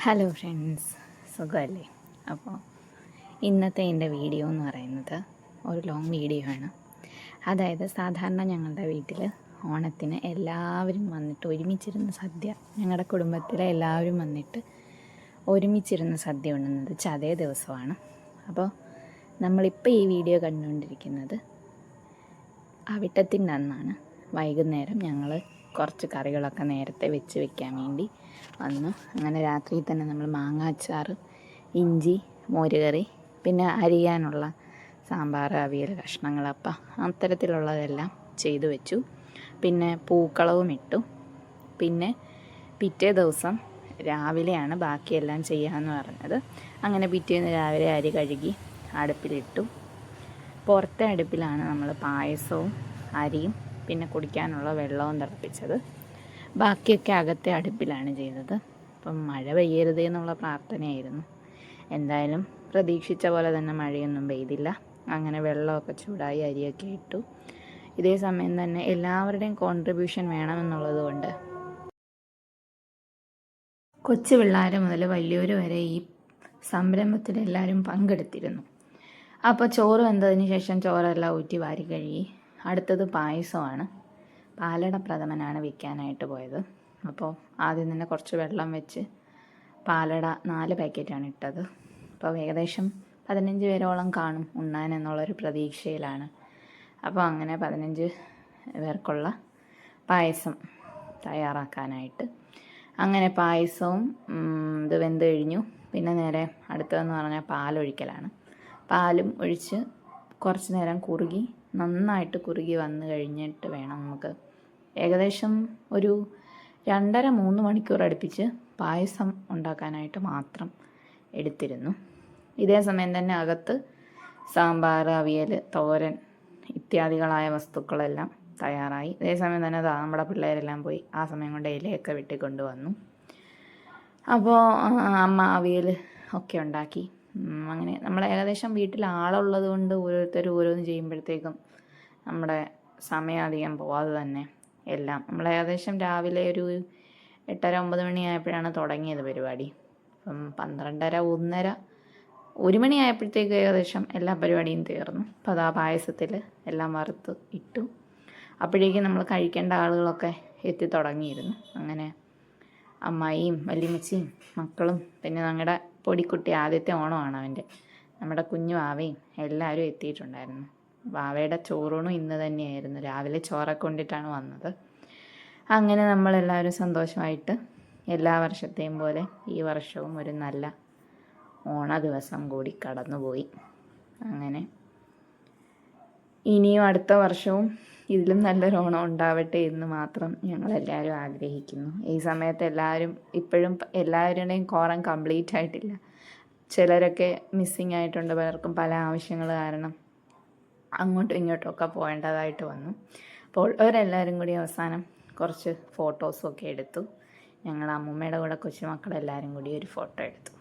Hello friends, സുഖമല്ലേ? അപ്പോൾ ഇന്നത്തെ എൻ്റെ വീഡിയോ എന്ന് പറയുന്നത് ഒരു ലോങ് വീഡിയോ ആണ്. അതായത് സാധാരണ ഞങ്ങളുടെ വീട്ടിൽ ഓണത്തിന് എല്ലാവരും വന്നിട്ട് ഒരുമിച്ചിരുന്ന് സദ്യ, ഞങ്ങളുടെ കുടുംബത്തിലെ എല്ലാവരും വന്നിട്ട് ഒരുമിച്ചിരുന്ന് സദ്യ ഉണ്ണുന്നത് ചതയ ദിവസമാണ്. അപ്പോൾ നമ്മളിപ്പോൾ ഈ വീഡിയോ കണ്ടുകൊണ്ടിരിക്കുന്നത് അവിട്ടത്തിൻ്റെ അന്നാണ്. വൈകുന്നേരം ഞങ്ങൾ കുറച്ച് കറികളൊക്കെ നേരത്തെ വെച്ച് വെക്കാൻ വേണ്ടി വന്നു. അങ്ങനെ രാത്രിയിൽ തന്നെ നമ്മൾ മാങ്ങാച്ചാർ, ഇഞ്ചി, മോരുകറി, പിന്നെ അരിയാനുള്ള സാമ്പാർ, അവിയൽ, കഷ്ണങ്ങളപ്പം അത്തരത്തിലുള്ളതെല്ലാം ചെയ്തു വെച്ചു. പിന്നെ പൂക്കളവും ഇട്ടു. പിന്നെ പിറ്റേ ദിവസം രാവിലെയാണ് ബാക്കിയെല്ലാം ചെയ്യാമെന്ന് പറഞ്ഞത്. അങ്ങനെ പിറ്റേന്ന് രാവിലെ അരി കഴുകി അടുപ്പിലിട്ടു. പുറത്തെ അടുപ്പിലാണ് നമ്മൾ പായസവും അരിയും പിന്നെ കുടിക്കാനുള്ള വെള്ളവും തിളപ്പിച്ചത്. ബാക്കിയൊക്കെ അകത്തെ അടുപ്പിലാണ് ചെയ്തത്. അപ്പം മഴ പെയ്യരുതേ എന്നുള്ള പ്രാർത്ഥനയായിരുന്നു. എന്തായാലും പ്രതീക്ഷിച്ച പോലെ തന്നെ മഴയൊന്നും പെയ്തില്ല. അങ്ങനെ വെള്ളമൊക്കെ ചൂടായി അരിയൊക്കെ ഇട്ടു. ഇതേ സമയം തന്നെ എല്ലാവരുടെയും കോൺട്രിബ്യൂഷൻ വേണമെന്നുള്ളത് കൊണ്ട് കൊച്ചു പിള്ളേർ മുതൽ വലിയവർ വരെ ഈ സംരംഭത്തിൽ എല്ലാവരും പങ്കെടുത്തിരുന്നു. അപ്പോൾ ചോറ് വെന്തതിന് ശേഷം ചോറെല്ലാം ഊറ്റി വാരി കഴുകി. അടുത്തത് പായസമാണ്. പാലട പ്രഥമനാണ് വയ്ക്കാനായിട്ട് പോയത്. അപ്പോൾ ആദ്യം തന്നെ കുറച്ച് വെള്ളം വെച്ച് പാലട 4 പാക്കറ്റാണ് ഇട്ടത്. അപ്പോൾ ഏകദേശം 15 പേരോളം കാണും ഉണ്ണാൻ എന്നുള്ളൊരു പ്രതീക്ഷയിലാണ്. അപ്പോൾ അങ്ങനെ 15 പേർക്കുള്ള പായസം തയ്യാറാക്കാനായിട്ട് അങ്ങനെ പായസവും ഇത് വെന്ത് കഴിഞ്ഞു. പിന്നെ നേരെ അടുത്തതെന്ന് പറഞ്ഞാൽ പാലൊഴിക്കലാണ്. പാലും ഒഴിച്ച് കുറച്ച് നേരം കുറുകി, നന്നായിട്ട് കുറുകി വന്നു കഴിഞ്ഞിട്ട് വേണം നമുക്ക് ഏകദേശം ഒരു 2.5-3 മണിക്കൂർ അടുപ്പിച്ച് പായസം ഉണ്ടാക്കാനായിട്ട് മാത്രം എടുത്തിരുന്നു. ഇതേ സമയം തന്നെ അകത്ത് സാമ്പാർ, അവിയൽ, തോരൻ ഇത്യാദികളായ വസ്തുക്കളെല്ലാം തയ്യാറായി. ഇതേ സമയം തന്നെ നമ്മുടെ പിള്ളേരെല്ലാം പോയി ആ സമയം കൊണ്ട് ഇലയൊക്കെ വെട്ടിക്കൊണ്ട് വന്നു. അപ്പോൾ അമ്മ അവിയൽ ഒക്കെ ഉണ്ടാക്കി. അങ്ങനെ നമ്മൾ ഏകദേശം വീട്ടിൽ ആളുള്ളത് കൊണ്ട് ഓരോരുത്തരും ഓരോന്ന് ചെയ്യുമ്പോഴത്തേക്കും നമ്മുടെ സമയം അധികം പോവാതെ തന്നെ എല്ലാം നമ്മൾ ഏകദേശം രാവിലെ ഒരു 8:30-9 മണിയായപ്പോഴാണ് തുടങ്ങിയത് പരിപാടി. അപ്പം 12:30, 1 മണിയായപ്പോഴത്തേക്ക് ഏകദേശം എല്ലാ പരിപാടിയും തീർന്നു. അപ്പോൾ അതാ പായസത്തിൽ എല്ലാം വറുത്ത് ഇട്ടു. അപ്പോഴേക്കും നമ്മൾ കഴിക്കേണ്ട ആളുകളൊക്കെ എത്തി തുടങ്ങിയിരുന്നു. അങ്ങനെ അമ്മായിയും വല്യമ്മച്ചിയും മക്കളും പിന്നെ ഞങ്ങളുടെ പൊടിക്കുട്ടി, ആദ്യത്തെ ഓണമാണ് അവൻ്റെ, നമ്മുടെ കുഞ്ഞു വാവയും എല്ലാവരും എത്തിയിട്ടുണ്ടായിരുന്നു. വാവയുടെ ചോറൂണും ഇന്ന് തന്നെയായിരുന്നു. രാവിലെ ചോറൊക്കെ കൊണ്ടിട്ടാണ് വന്നത്. അങ്ങനെ നമ്മളെല്ലാവരും സന്തോഷമായിട്ട് എല്ലാ വർഷത്തെയും പോലെ ഈ വർഷവും ഒരു നല്ല ഓണ ദിവസം കൂടി കടന്നുപോയി. അങ്ങനെ ഇനിയും അടുത്ത വർഷവും ഇതിലും നല്ലൊരു ഓണം ഉണ്ടാവട്ടെ എന്ന് മാത്രം ഞങ്ങളെല്ലാവരും ആഗ്രഹിക്കുന്നു. ഈ സമയത്ത് എല്ലാവരും ഇപ്പോഴും എല്ലാവരുടെയും കോറം കംപ്ലീറ്റ് ആയിട്ടില്ല. ചിലരൊക്കെ മിസ്സിങ് ആയിട്ടുണ്ട്. പലർക്കും പല ആവശ്യങ്ങൾ കാരണം അങ്ങോട്ടും ഇങ്ങോട്ടും ഒക്കെ പോകേണ്ടതായിട്ട് വന്നു. അപ്പോൾ അവരെല്ലാവരും കൂടി അവസാനം കുറച്ച് ഫോട്ടോസും ഒക്കെ എടുത്തു. ഞങ്ങൾ അമ്മൂമ്മയുടെ കൂടെ കൊച്ചുമക്കളെല്ലാവരും കൂടി ഒരു ഫോട്ടോ എടുത്തു.